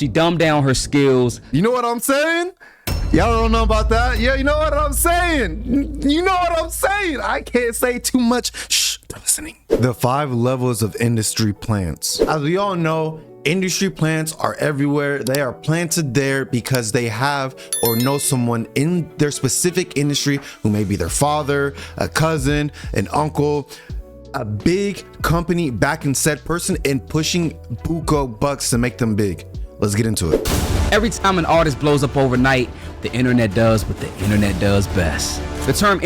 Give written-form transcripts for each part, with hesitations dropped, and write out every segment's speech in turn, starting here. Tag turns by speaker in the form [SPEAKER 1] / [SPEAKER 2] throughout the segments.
[SPEAKER 1] She dumbed down her skills.
[SPEAKER 2] You know what I'm saying? Y'all don't know about that? Yeah, you know what I'm saying? You know what I'm saying? I can't say too much. Shh, they're listening. The 5 levels of industry plants. As we all know, industry plants are everywhere. They are planted there because they have or know someone in their specific industry who may be their father, a cousin, an uncle, a big company backing said person and pushing buco bucks to make them big. Let's get into it.
[SPEAKER 1] Every time an artist blows up overnight, the internet does what the internet does best. The term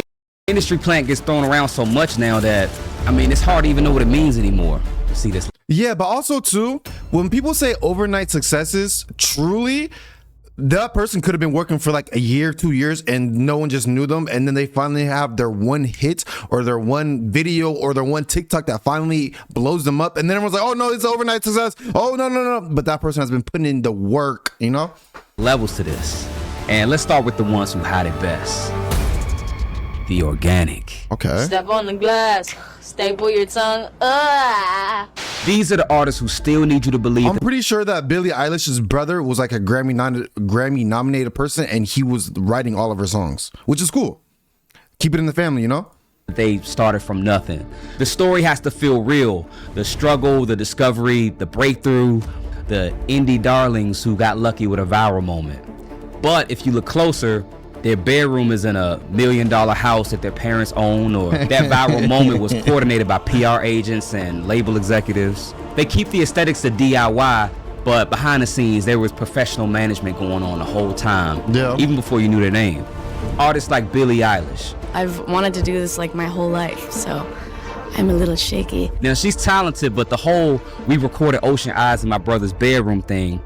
[SPEAKER 1] industry plant gets thrown around so much now that, I mean, it's hard to even know what it means anymore. See this?
[SPEAKER 2] Yeah, but also too, when people say overnight successes, truly, that person could have been working for like a year, 2 years, and no one just knew them. And then they finally have their one hit or their one video or their one TikTok that finally blows them up. And then everyone's like, oh no, it's overnight success. Oh no. But that person has been putting in the work, you know?
[SPEAKER 1] Levels to this. And let's start with the ones who had it best. The organic.
[SPEAKER 2] Okay.
[SPEAKER 3] Step on the glass, staple your tongue.
[SPEAKER 1] These are the artists who still need you to believe
[SPEAKER 2] I'm pretty sure that Billie Eilish's brother was like a Grammy nominated person and he was writing all of her songs, which is cool. Keep it in the family, you know?
[SPEAKER 1] they started from nothing. The story has to feel real. The struggle, the discovery, the breakthrough, the indie darlings who got lucky with a viral moment. But if you look closer, their bedroom is in $1 million house that their parents own, or that viral moment was coordinated by PR agents and label executives. They keep the aesthetics of DIY, but behind the scenes, there was professional management going on the whole time, even before you knew their name. Artists like Billie Eilish.
[SPEAKER 4] I've wanted to do this like my whole life, so I'm a little shaky.
[SPEAKER 1] Now, she's talented, but the whole "we recorded Ocean Eyes in my brother's bedroom" thing,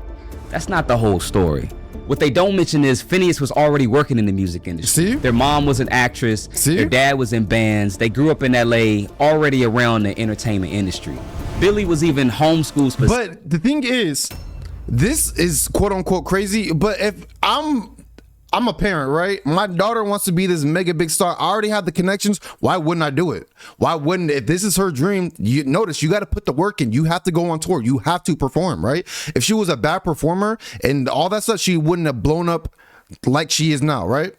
[SPEAKER 1] that's not the whole story. What they don't mention is Finneas was already working in the music industry.
[SPEAKER 2] See?
[SPEAKER 1] Their mom was an actress.
[SPEAKER 2] See?
[SPEAKER 1] Their dad was in bands. They grew up in LA, already around the entertainment industry. Billie was even homeschooled.
[SPEAKER 2] But the thing is, this is quote unquote crazy, but if I'm a parent, right? My daughter wants to be this mega big star. I already have the connections. Why wouldn't I do it? Why wouldn't, if this is her dream, you notice you got to put the work in. You have to go on tour. You have to perform, right? If she was a bad performer and all that stuff, she wouldn't have blown up like she is now, right?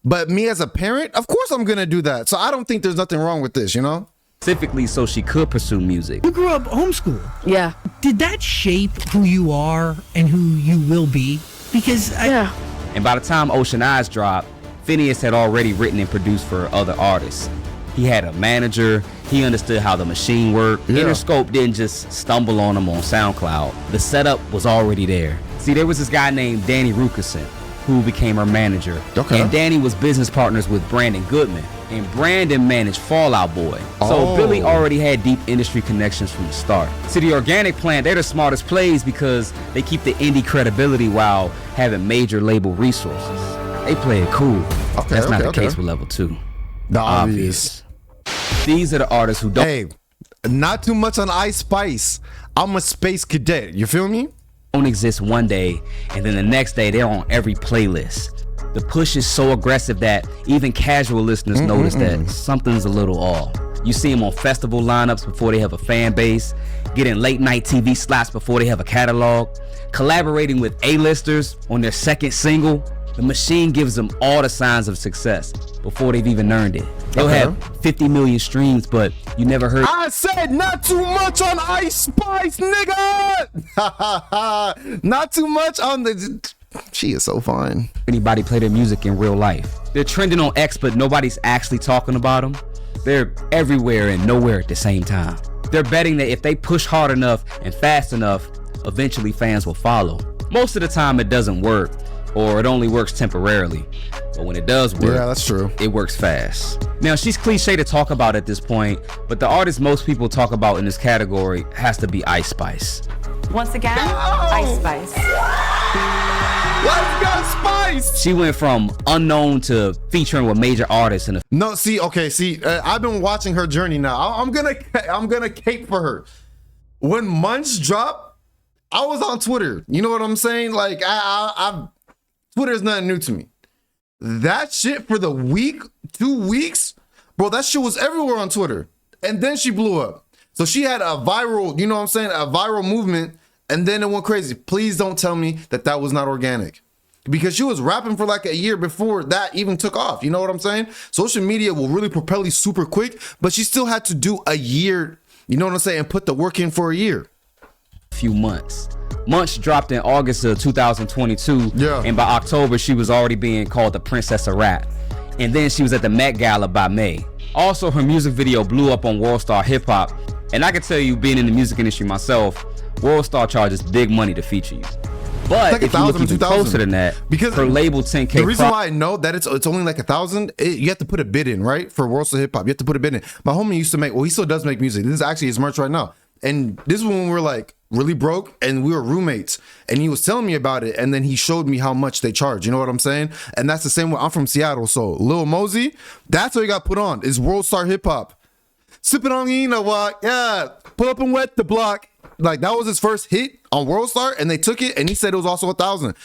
[SPEAKER 2] But me as a parent, of course I'm going to do that. So I don't think there's nothing wrong with this, you know?
[SPEAKER 1] Specifically so she could pursue music.
[SPEAKER 5] You grew up homeschooled.
[SPEAKER 4] Yeah.
[SPEAKER 5] Did that shape who you are and who you will be? Because
[SPEAKER 1] And by the time Ocean Eyes dropped, Finneas had already written and produced for other artists. He had a manager. He understood how the machine worked. Interscope didn't just stumble on him on SoundCloud. The setup was already there. See, there was this guy named Danny Rukerson who became her manager.
[SPEAKER 2] Okay.
[SPEAKER 1] And Danny was business partners with Brandon Goodman. And Brandon managed Fall Out Boy. So Billie already had deep industry connections from the start. See, the Organic Plant, they're the smartest plays because they keep the indie credibility while having major label resources. They play it cool. That's not the case with Level 2.
[SPEAKER 2] The obvious.
[SPEAKER 1] These are the artists who don't.
[SPEAKER 2] Hey, not too much on Ice Spice. I'm a space cadet. You feel me?
[SPEAKER 1] Don't exist one day, and then the next day they're on every playlist. The push is so aggressive that even casual listeners notice that something's a little off. You see them on festival lineups before they have a fan base, getting late night TV slots before they have a catalog, collaborating with A-listers on their second single. The machine gives them all the signs of success before they've even earned it. They'll have 50 million streams, but you never heard.
[SPEAKER 2] I said not too much on Ice Spice, nigga. Not too much on the. She is so fine.
[SPEAKER 1] Anybody play their music in real life. They're trending on X, but nobody's actually talking about them. They're everywhere and nowhere at the same time. They're betting that if they push hard enough and fast enough, eventually fans will follow. Most of the time it doesn't work, or it only works temporarily. But when it does work,
[SPEAKER 2] that's true.
[SPEAKER 1] It works fast. Now, she's cliche to talk about at this point, but the artist most people talk about in this category has to be Ice Spice.
[SPEAKER 6] Once again, Ice Spice.
[SPEAKER 2] Let's go, Spice!
[SPEAKER 1] She went from unknown to featuring with major artists.
[SPEAKER 2] I've been watching her journey now. I'm gonna cape for her. When Munch dropped, I was on Twitter. You know what I'm saying? Like, Twitter is nothing new to me. That shit for the week, 2 weeks, bro, that shit was everywhere on Twitter. And then she blew up. So she had a viral, you know what I'm saying, a viral movement and then it went crazy. Please don't tell me that that was not organic. Because she was rapping for like a year before that even took off. You know what I'm saying? Social media will really propel you super quick, but she still had to do a year, you know what I'm saying, and put the work in for a year.
[SPEAKER 1] Few months. Munch dropped in August of 2022, and by October she was already being called the Princess of Rap. And then she was at the Met Gala by May. Also, her music video blew up on World Star Hip Hop, and I can tell you, being in the music industry myself, World Star charges big money to feature you. But
[SPEAKER 2] like
[SPEAKER 1] if you look even closer than that, because her label 10K.
[SPEAKER 2] The reason why I know that it's only like 1,000, you have to put a bid in, right? For World Star Hip Hop, you have to put a bid in. My homie used to make, well, he still does make music. This is actually his merch right now. And this is when we were like really broke and we were roommates. And he was telling me about it. And then he showed me how much they charge. You know what I'm saying? And that's the same way. I'm from Seattle. So Lil Mosey, that's what he got put on, is World Star Hip Hop. Sipping on, you know what? Yeah. Pull up and wet the block. Like, that was his first hit on World Star, and they took it, and he said it was also 1,000,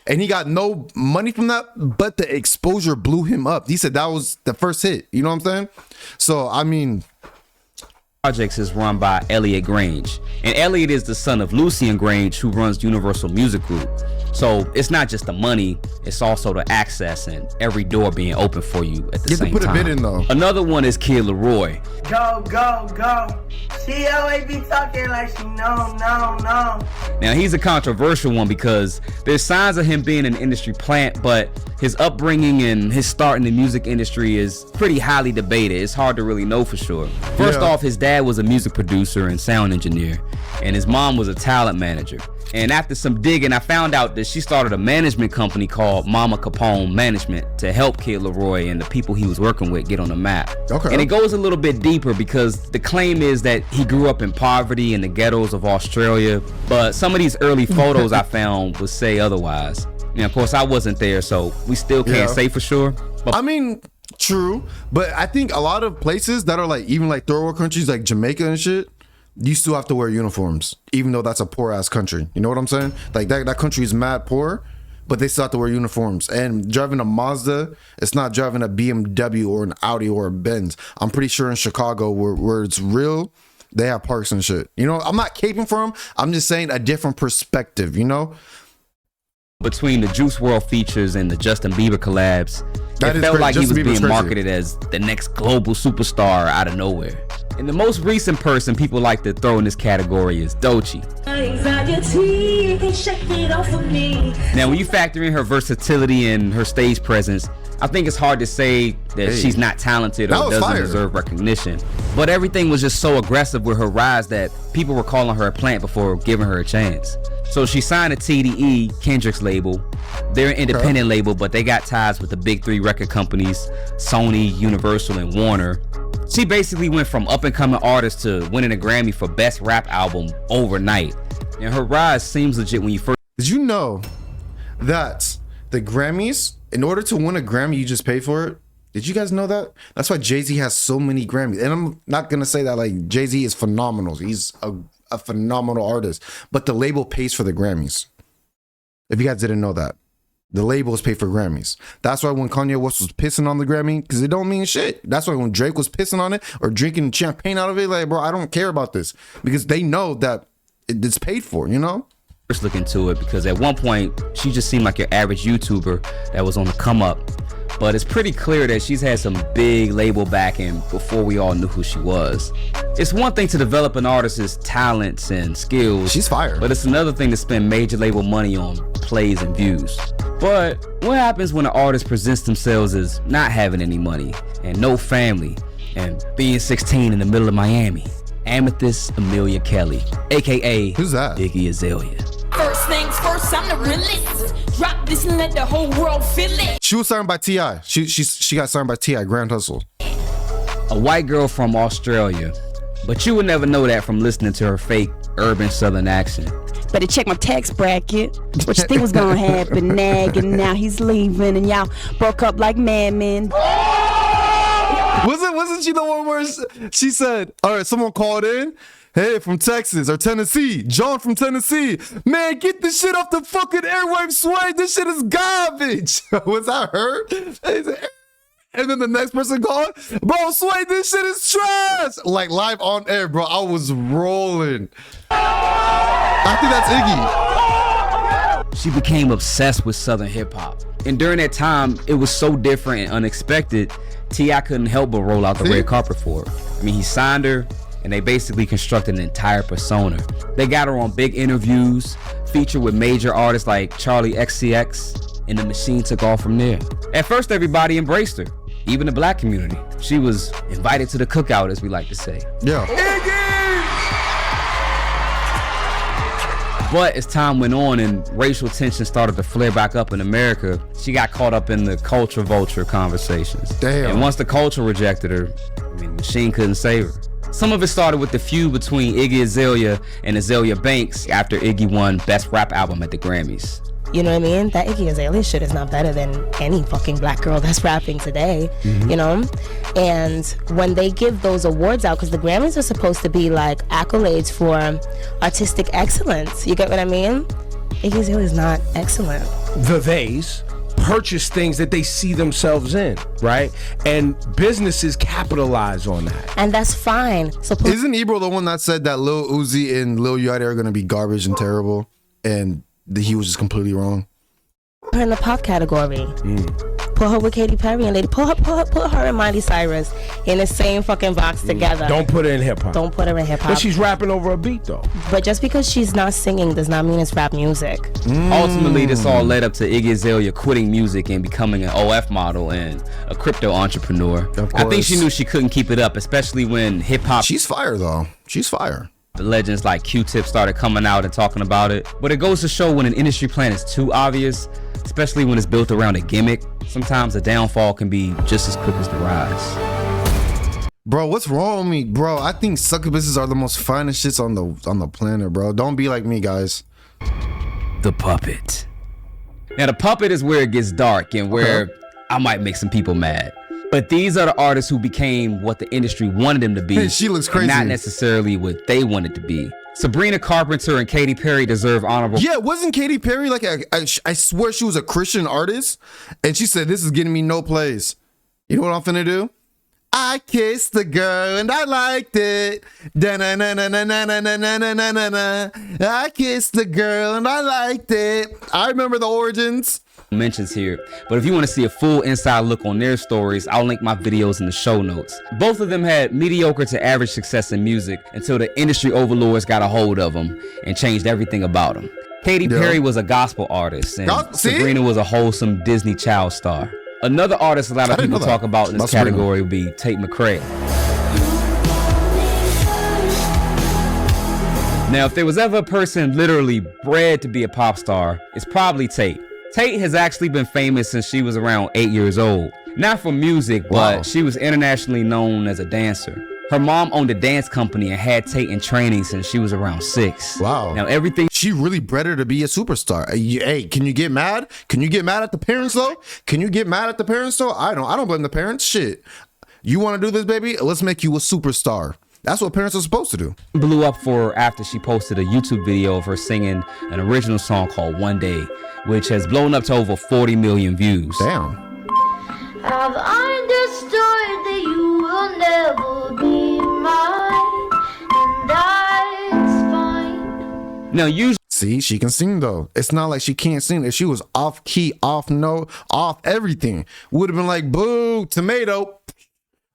[SPEAKER 2] and he got no money from that, but the exposure blew him up. He said that was the first hit. You know what I'm saying? So I mean,
[SPEAKER 1] projects is run by Elliot Grange, and Elliot is the son of Lucian Grange, who runs Universal Music Group. So it's not just the money, it's also the access and every door being open for you at the same time.
[SPEAKER 2] You have to put a bid in though.
[SPEAKER 1] Another one is Kid Laroi.
[SPEAKER 7] Go, go, go. She always be talking like she no.
[SPEAKER 1] Now he's a controversial one because there's signs of him being an industry plant, but his upbringing and his start in the music industry is pretty highly debated. It's hard to really know for sure. First off, his dad was a music producer and sound engineer, and his mom was a talent manager. And after some digging, I found out that she started a management company called Mama Capone Management to help Kid Laroi and the people he was working with get on the map. Okay. And it goes a little bit deeper because the claim is that he grew up in poverty in the ghettos of Australia, but some of these early photos I found would say otherwise. And of course, I wasn't there, so we still can't say for sure. But
[SPEAKER 2] I mean, true, but I think a lot of places that are like, even like third world countries like Jamaica and shit, you still have to wear uniforms, even though that's a poor ass country. You know what I'm saying? Like that country is mad poor, but they still have to wear uniforms. And driving a Mazda, it's not driving a BMW or an Audi or a Benz. I'm pretty sure in Chicago where it's real, they have parks and shit. You know, I'm not caping for them. I'm just saying a different perspective, you know?
[SPEAKER 1] Between the Juice WRLD features and the Justin Bieber collabs, it felt like he was being marketed as the next global superstar out of nowhere. And the most recent person people like to throw in this category is Doechii. Now, when you factor in her versatility and her stage presence, I think it's hard to say that she's not talented or doesn't deserve recognition. But everything was just so aggressive with her rise that people were calling her a plant before giving her a chance. So she signed to TDE, Kendrick's label. They're an independent label, but they got ties with the big three record companies, Sony, Universal, and Warner. She basically went from up-and-coming artist to winning a Grammy for Best Rap Album overnight. And her rise seems legit when you first...
[SPEAKER 2] Did you know that the Grammys, in order to win a Grammy, you just pay for it? Did you guys know that? That's why Jay-Z has so many Grammys. And I'm not going to say that like Jay-Z is phenomenal. He's a phenomenal artist. But the label pays for the Grammys. If you guys didn't know that. The labels pay for Grammys. That's why when Kanye West was pissing on the Grammy, because it don't mean shit. That's why when Drake was pissing on it or drinking champagne out of it, like, bro, I don't care about this. Because they know that it's paid for, you know?
[SPEAKER 1] First look into it, because at one point, she just seemed like your average YouTuber that was on the come up. But it's pretty clear that she's had some big label backing before we all knew who she was. It's one thing to develop an artist's talents and skills.
[SPEAKER 2] She's fire.
[SPEAKER 1] But it's another thing to spend major label money on plays and views. But what happens when an artist presents themselves as not having any money and no family and being 16 in the middle of Miami? Amethyst Amelia Kelly, aka
[SPEAKER 2] who's that?
[SPEAKER 1] Iggy Azalea.
[SPEAKER 8] First things first, I'm the realist. Drop this and let the whole world feel it.
[SPEAKER 2] She was signed by T.I. She got signed by T.I. Grand Hustle.
[SPEAKER 1] A white girl from Australia, but you would never know that from listening to her fake urban southern accent.
[SPEAKER 4] Better check my tax bracket. What you think was gonna happen? Nagging, now he's leaving, and y'all broke up like madmen.
[SPEAKER 2] Wasn't she the one where she said, all right, someone called in, hey, from Texas or Tennessee, John from Tennessee, man, get this shit off the fucking airwave, Sway, this shit is garbage. Was that her? And then the next person called, bro, Sway, this shit is trash. Like live on air, bro. I was rolling. I think that's Iggy.
[SPEAKER 1] She became obsessed with Southern hip hop. And during that time, it was so different and unexpected, T.I. couldn't help but roll out the red carpet for her. I mean, he signed her, and they basically constructed an entire persona. They got her on big interviews, featured with major artists like Charlie XCX, and the machine took off from there. At first, everybody embraced her, even the black community. She was invited to the cookout, as we like to say.
[SPEAKER 2] Yeah.
[SPEAKER 1] But as time went on and racial tension started to flare back up in America, she got caught up in the culture vulture conversations.
[SPEAKER 2] Damn.
[SPEAKER 1] And once the culture rejected her, I mean, the machine couldn't save her. Some of it started with the feud between Iggy Azalea and Azalea Banks after Iggy won Best Rap Album at the Grammys.
[SPEAKER 9] You know what I mean? That Iggy Azalea shit is not better than any fucking black girl that's rapping today, you know? And when they give those awards out, because the Grammys are supposed to be like accolades for artistic excellence, you get what I mean? Iggy Azalea is not excellent.
[SPEAKER 10] The theys purchase things that they see themselves in, right? And businesses capitalize on that.
[SPEAKER 9] And that's fine.
[SPEAKER 2] Isn't Ebro the one that said that Lil Uzi and Lil Yachty are gonna be garbage and terrible? And he was just completely wrong.
[SPEAKER 9] Her in the pop category. Put her with Katy Perry and they put her and Miley Cyrus in the same fucking box together.
[SPEAKER 10] Don't put her in hip hop.
[SPEAKER 9] Don't put her in hip hop.
[SPEAKER 10] But she's rapping over a beat though.
[SPEAKER 9] But just because she's not singing does not mean it's rap music.
[SPEAKER 1] Ultimately, this all led up to Iggy Azalea quitting music and becoming an OF model and a crypto entrepreneur. I think she knew she couldn't keep it up, especially when hip hop.
[SPEAKER 2] She's fire though. She's fire.
[SPEAKER 1] The legends like Q-Tip started coming out and talking about it. But it goes to show when an industry plan is too obvious, especially when it's built around a gimmick, sometimes the downfall can be just as quick as the rise.
[SPEAKER 2] Bro, what's wrong with me? Bro, I think succubuses are the most finest shits on the planet, bro. Don't be like me, guys.
[SPEAKER 1] The Puppet. Now, The Puppet is where it gets dark and where I might make some people mad. But these are the artists who became what the industry wanted them to be.
[SPEAKER 2] Hey, she looks crazy.
[SPEAKER 1] Not necessarily what they wanted to be. Sabrina Carpenter and Katy Perry deserve honorable.
[SPEAKER 2] Yeah, wasn't Katy Perry like I swear she was a Christian artist, and she said this is getting me no plays. You know what I'm finna do? I kissed the girl and I liked it. I kissed the girl and I liked it. I remember the origins.
[SPEAKER 1] Mentions here, but if you want to see a full inside look on their stories, I'll link my videos in the show notes. Both of them had mediocre to average success in music until the industry overlords got a hold of them and changed everything about them. Katy Perry was a gospel artist and Sabrina was a wholesome Disney child star. Another artist a lot of people talk about in this category would be Tate McRae. Now, if there was ever a person literally bred to be a pop star, it's probably Tate. Tate has actually been famous since she was around 8 years old. Not for music, but she was internationally known as a dancer. Her mom owned a dance company and had Tate in training since she was around 6.
[SPEAKER 2] Wow.
[SPEAKER 1] Now everything.
[SPEAKER 2] She really bred her to be a superstar. Hey, can you get mad? Can you get mad at the parents though? Can you get mad at the parents though? I don't blame the parents. Shit. You want to do this, baby? Let's make you a superstar. That's what parents are supposed to do.
[SPEAKER 1] Blew up for her after she posted a YouTube video of her singing an original song called One Day, which has blown up to over 40 million views.
[SPEAKER 2] Damn.
[SPEAKER 11] I've understood that you will never be mine, and that's fine.
[SPEAKER 1] Now, usually.
[SPEAKER 2] See, she can sing though. It's not like she can't sing. If she was off key, off note, off everything, would have been like, boo, tomato.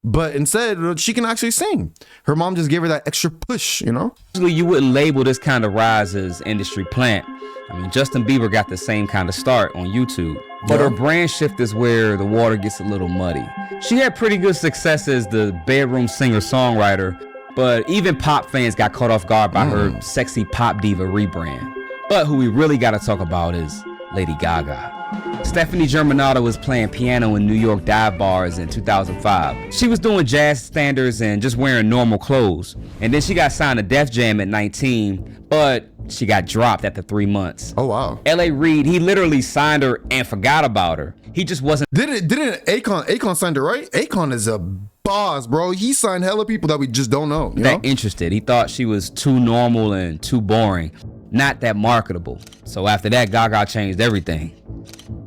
[SPEAKER 2] But instead, she can actually sing. Her mom just gave her that extra push, you know?
[SPEAKER 1] Usually you wouldn't label this kind of rise as industry plant. I mean, Justin Bieber got the same kind of start on YouTube. But her brand shift is where the water gets a little muddy. She had pretty good success as the bedroom singer-songwriter, but even pop fans got caught off guard by her sexy pop diva rebrand. But who we really got to talk about is Lady Gaga. Stephanie Germanotta was playing piano in New York dive bars in 2005. She was doing jazz standards and just wearing normal clothes. And then she got signed to Def Jam at 19, but she got dropped after 3 months.
[SPEAKER 2] Oh, wow.
[SPEAKER 1] L.A. Reid, he literally signed her and forgot about her. He just wasn't.
[SPEAKER 2] Didn't Akon signed her, right? Akon is a boss, bro. He signed hella people that we just don't know. You know?
[SPEAKER 1] Interested. He thought she was too normal and too boring. Not that marketable. So after that, Gaga changed everything.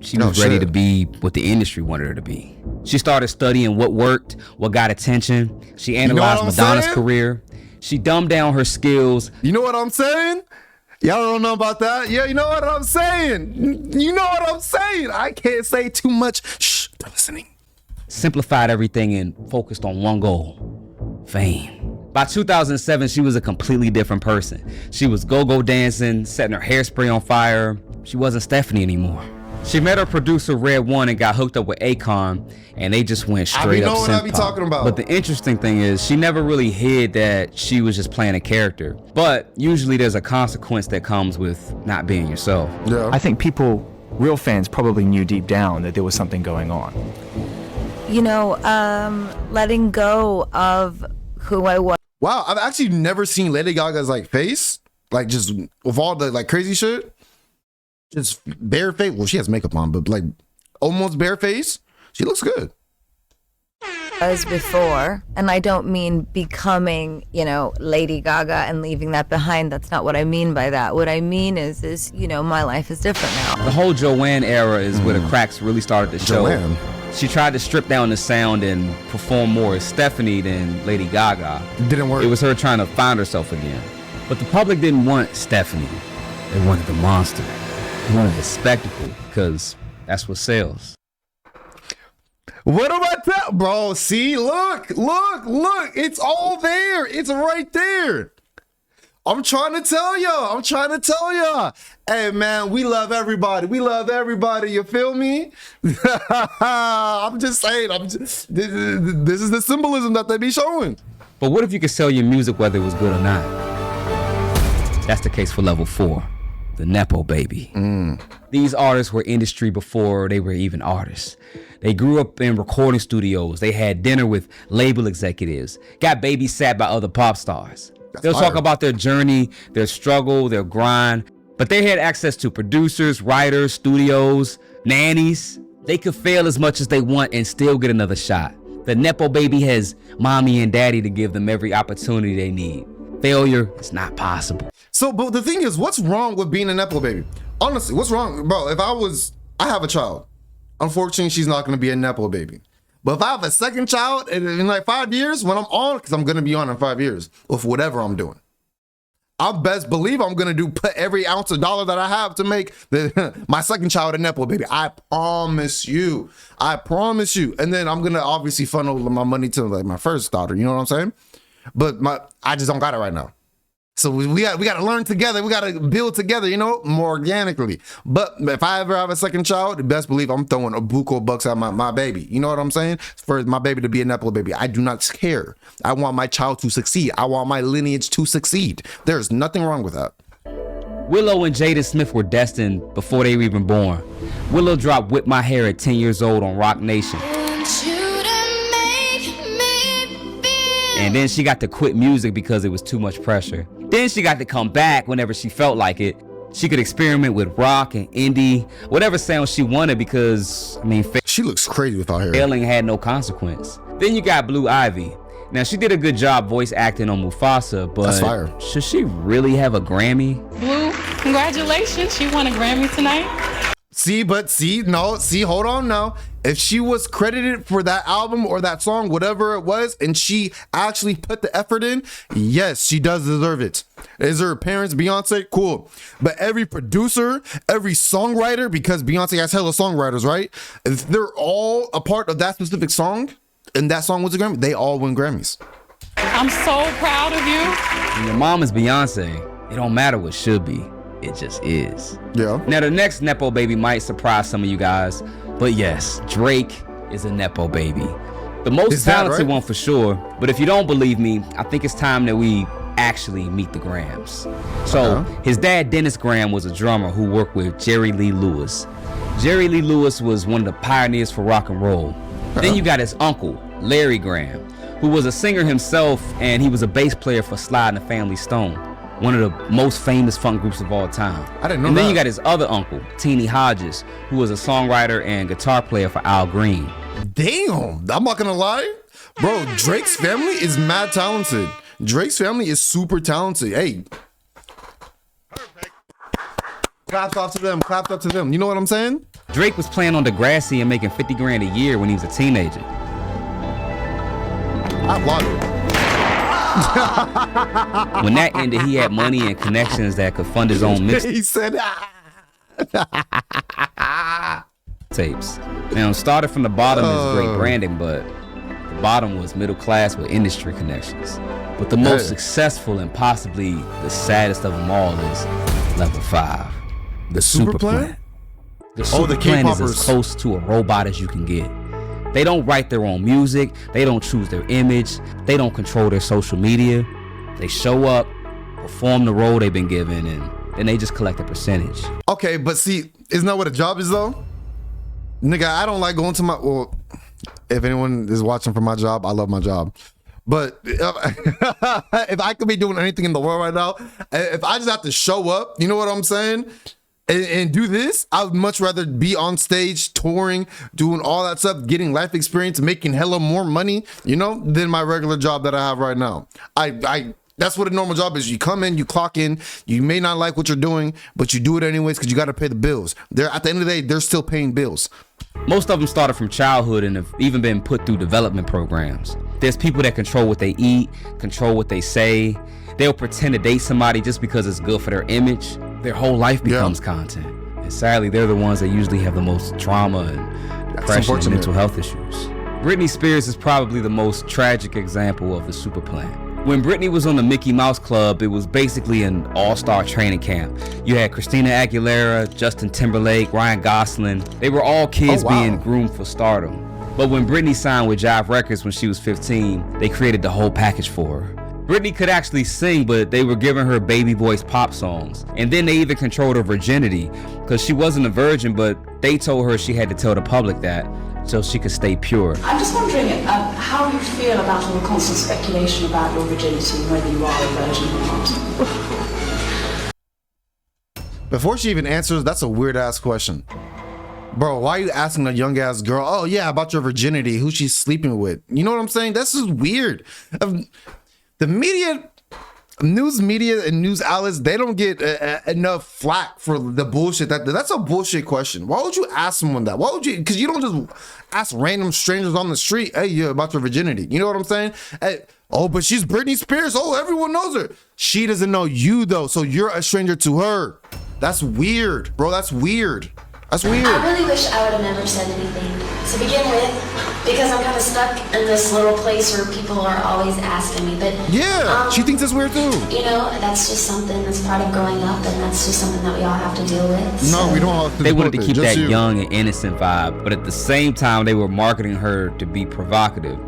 [SPEAKER 1] She was ready to be what the industry wanted her to be. She started studying what worked, what got attention. She analyzed Madonna's career. She dumbed down her skills.
[SPEAKER 2] You know what I'm saying? Y'all don't know about that? Yeah, you know what I'm saying? You know what I'm saying? I can't say too much. Shh, they're listening.
[SPEAKER 1] Simplified everything and focused on one goal: fame. By 2007, she was a completely different person. She was go-go dancing, setting her hairspray on fire. She wasn't Stephanie anymore. She met her producer Red One and got hooked up with Akon, and they just went straight up synth pop.
[SPEAKER 2] I be talking about.
[SPEAKER 1] But the interesting thing is, she never really hid that she was just playing a character. But usually there's a consequence that comes with not being yourself.
[SPEAKER 2] Yeah.
[SPEAKER 12] I think people, real fans, probably knew deep down that there was something going on.
[SPEAKER 6] You know, letting go of who I was.
[SPEAKER 2] Wow, I've actually never seen Lady Gaga's like face, like just with all the like crazy shit. Just bare face. Well, she has makeup on, but like almost bare face. She looks good.
[SPEAKER 6] As before, and I don't mean becoming, you know, Lady Gaga and leaving that behind. That's not what I mean by that. What I mean is, you know, my life is different now.
[SPEAKER 1] The whole Joanne era is where the cracks really started to show.
[SPEAKER 2] Joanne.
[SPEAKER 1] She tried to strip down the sound and perform more as Stephanie than Lady Gaga.
[SPEAKER 2] Didn't work.
[SPEAKER 1] It was her trying to find herself again. But the public didn't want Stephanie. They wanted the monster. They wanted the spectacle, because that's what sells.
[SPEAKER 2] What about that, bro? See, look. It's all there. It's right there. I'm trying to tell y'all. Hey, man, we love everybody. You feel me? I'm just saying. This is the symbolism that they be showing.
[SPEAKER 1] But what if you could sell your music whether it was good or not? That's the case for level 4. The Nepo baby. These artists were industry before they were even artists. They grew up in recording studios. They had dinner with label executives, got babysat by other pop stars. They'll talk about their journey, their struggle, their grind, but they had access to producers, writers, studios, nannies. They could fail as much as they want and still get another shot. The Nepo baby has mommy and daddy to give them every opportunity they need. Failure is not possible.
[SPEAKER 2] So, but the thing is, what's wrong with being a Nepo baby? Honestly, what's wrong? Bro, if I have a child. Unfortunately, she's not going to be a Nepo baby. But if I have a second child in like 5 years, when I'm on, because I'm going to be on in 5 years with whatever I'm doing, I best believe I'm going to put every ounce of dollar that I have to make my second child a Nepo baby. I promise you. And then I'm going to obviously funnel my money to like my first daughter. You know what I'm saying? But I just don't got it right now. So we got to learn together. We got to build together, you know, more organically. But if I ever have a second child, best believe I'm throwing a buco bucks at my baby. You know what I'm saying? For my baby to be a Nepo baby. I do not care. I want my child to succeed. I want my lineage to succeed. There's nothing wrong with that.
[SPEAKER 1] Willow and Jaden Smith were destined before they were even born. Willow dropped Whip My Hair at 10 years old on Rock Nation. And then she got to quit music because it was too much pressure. Then she got to come back whenever she felt like it. She could experiment with rock and indie, whatever sound she wanted, because, I mean,
[SPEAKER 2] she looks crazy without hair.
[SPEAKER 1] Failing had no consequence. Then you got Blue Ivy. Now, she did a good job voice acting on Mufasa, but
[SPEAKER 2] that's fire.
[SPEAKER 1] Should she really have a Grammy?
[SPEAKER 3] Blue, congratulations. She won a Grammy tonight.
[SPEAKER 2] Hold on now. If she was credited for that album or that song, whatever it was, and she actually put the effort in, yes, she does deserve it. Is her parents Beyonce? Cool. But every producer, every songwriter, because Beyonce has hella songwriters, right? If they're all a part of that specific song, and that song was a Grammy, they all win Grammys.
[SPEAKER 3] I'm so proud of you.
[SPEAKER 1] When your mom is Beyonce, it don't matter what should be. It just is.
[SPEAKER 2] Yeah.
[SPEAKER 1] Now, the next Nepo baby might surprise some of you guys, but yes, Drake is a Nepo baby. The most talented one for sure, but if you don't believe me, I think it's time that we actually meet the Grahams. So, his dad, Dennis Graham, was a drummer who worked with Jerry Lee Lewis. Jerry Lee Lewis was one of the pioneers for rock and roll. Then you got his uncle, Larry Graham, who was a singer himself, and he was a bass player for Sly and the Family Stone, one of the most famous funk groups of all time.
[SPEAKER 2] I didn't know
[SPEAKER 1] and
[SPEAKER 2] that.
[SPEAKER 1] Then you got his other uncle, Teenie Hodges, who was a songwriter and guitar player for Al Green.
[SPEAKER 2] Damn, I'm not gonna lie. Bro, Drake's family is mad talented. Drake's family is super talented. Hey. Claps up to them. You know what I'm saying?
[SPEAKER 1] Drake was playing on Degrassi and making 50 grand a year when he was a teenager.
[SPEAKER 2] I applaud it.
[SPEAKER 1] When that ended, he had money and connections that could fund his own mixtapes.
[SPEAKER 2] He said,
[SPEAKER 1] Now, started from the bottom is great branding, but the bottom was middle class with industry connections. But the most successful and possibly the saddest of them all is level 5, the super plant. The super plant is as close to a robot as you can get. They don't write their own music. They don't choose their image. They don't control their social media. They show up, perform the role they've been given, and then they just collect a percentage.
[SPEAKER 2] Okay, but see, isn't that what a job is though? Nigga, I don't like going to my, well, if anyone is watching for my job, I love my job. But if I could be doing anything in the world right now, if I just have to show up, you know what I'm saying? And do this, I would much rather be on stage, touring, doing all that stuff, getting life experience, making hella more money, you know, than my regular job that I have right now. That's what a normal job is. You come in, you clock in, you may not like what you're doing, but you do it anyways because you got to pay the bills. At the end of the day, they're still paying bills.
[SPEAKER 1] Most of them started from childhood and have even been put through development programs. There's people that control what they eat, control what they say. They'll pretend to date somebody just because it's good for their image. Their whole life becomes content. And sadly, they're the ones that usually have the most trauma and depression and mental health issues. Britney Spears is probably the most tragic example of the super plant. When Britney was on the Mickey Mouse Club, it was basically an all-star training camp. You had Christina Aguilera, Justin Timberlake, Ryan Gosling. They were all kids being groomed for stardom. But when Britney signed with Jive Records when she was 15, they created the whole package for her. Britney could actually sing, but they were giving her baby voice pop songs. And then they even controlled her virginity, because she wasn't a virgin, but they told her she had to tell the public that so she could stay pure.
[SPEAKER 13] I'm just wondering how you feel about all the constant speculation about your virginity and whether you are a virgin or not.
[SPEAKER 2] Before she even answers, that's a weird ass question. Bro, why are you asking a young ass girl, oh yeah, about your virginity, who she's sleeping with? You know what I'm saying? This is weird. The media, news media and news outlets, they don't get enough flack for the bullshit. That's a bullshit question. Why would you ask someone that? Why would you? Because you don't just ask random strangers on the street, hey, yeah, about your virginity. You know what I'm saying? Hey, oh, but she's Britney Spears. Oh, everyone knows her. She doesn't know you though, so you're a stranger to her. That's weird, bro. That's weird. That's weird.
[SPEAKER 11] I really wish I would have never said anything to begin with, because I'm kind of stuck in this little place where people are always asking me. But
[SPEAKER 2] yeah, she thinks it's weird too.
[SPEAKER 11] You know, that's just something that's part of growing up, and that's just something that we all have to deal with.
[SPEAKER 2] No, we don't have to.
[SPEAKER 1] They wanted to keep that young and innocent vibe, but at the same time, they were marketing her to be provocative.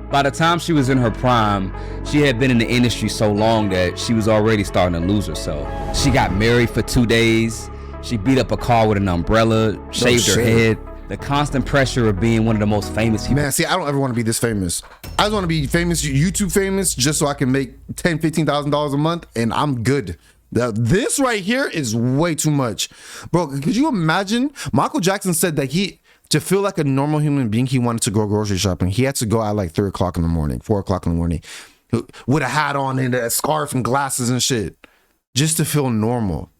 [SPEAKER 1] By the time she was in her prime, she had been in the industry so long that she was already starting to lose herself. She got married for 2 days. She beat up a car with an umbrella, shaved her head. The constant pressure of being one of the most famous people.
[SPEAKER 2] Man, see, I don't ever want to be this famous. I just want to be famous, YouTube famous, just so I can make $10,000, $15,000 a month, and I'm good. This right here is way too much. Bro, could you imagine? Michael Jackson said that to feel like a normal human being, he wanted to go grocery shopping. He had to go at like 3 o'clock in the morning, 4 o'clock in the morning, with a hat on and a scarf and glasses and shit, just to feel normal.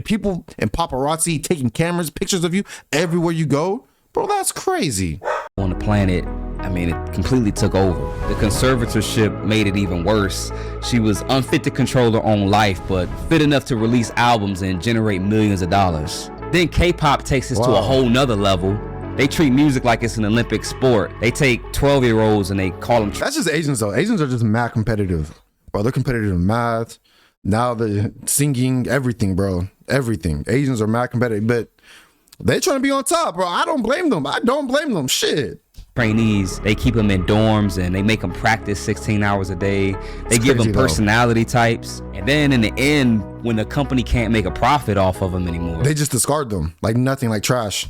[SPEAKER 2] People and paparazzi taking pictures of you everywhere you go, bro, that's crazy.
[SPEAKER 1] On the planet, I mean, it completely took over. The conservatorship made it even worse. She was unfit to control her own life, but fit enough to release albums and generate millions of dollars. Then K-pop takes this to a whole nother level. They treat music like it's an Olympic sport. They take 12-year-olds and they call them.
[SPEAKER 2] That's just Asians though. Asians are just mad competitive. Bro, they're competitive in math. Now they're singing, everything, bro. Everything. Asians are mad competitive, but they trying to be on top, bro. I don't blame them. Shit.
[SPEAKER 1] Trainees, they keep them in dorms and they make them practice 16 hours a day. They give them personality types. And then in the end, when the company can't make a profit off of them anymore,
[SPEAKER 2] they just discard them like nothing, like trash.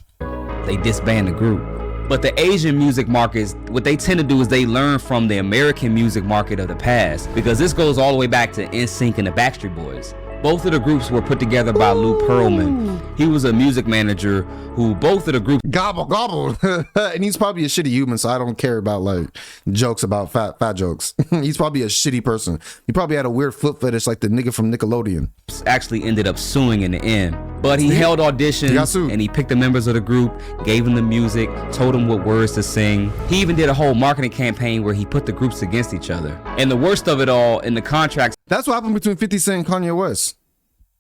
[SPEAKER 1] They disband the group. But the Asian music markets, what they tend to do is they learn from the American music market of the past, because this goes all the way back to NSYNC and the Backstreet Boys. Both of the groups were put together by Lou Pearlman. He was a music manager who both of the groups
[SPEAKER 2] gobble. And he's probably a shitty human, so I don't care about like jokes about fat jokes. He's probably a shitty person. He probably had a weird foot fetish like the nigga from Nickelodeon.
[SPEAKER 1] Actually ended up suing in the end. But he held auditions and he picked the members of the group, gave them the music, told them what words to sing. He even did a whole marketing campaign where he put the groups against each other. And the worst of it all, in the contracts,
[SPEAKER 2] that's what happened between 50 Cent and Kanye West.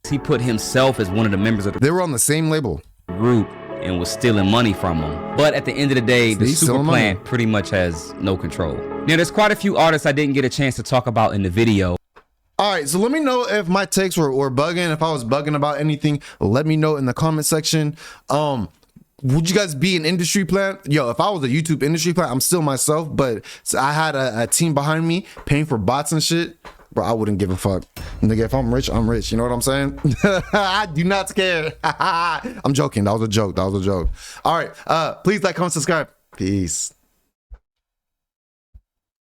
[SPEAKER 1] He put himself as one of the members of the
[SPEAKER 2] They were on the same label.
[SPEAKER 1] Group and was stealing money from them. But at the end of the day, the super plan pretty much has no control. Now, there's quite a few artists I didn't get a chance to talk about in the video.
[SPEAKER 2] All right, so let me know if my takes were bugging. If I was bugging about anything, let me know in the comment section. Would you guys be an industry plant? Yo, if I was a YouTube industry plant, I'm still myself, but I had a team behind me paying for bots and shit. Bro, I wouldn't give a fuck. Nigga, if I'm rich, I'm rich. You know what I'm saying? I do not care. I'm joking. That was a joke. All right. Please like, comment, subscribe. Peace.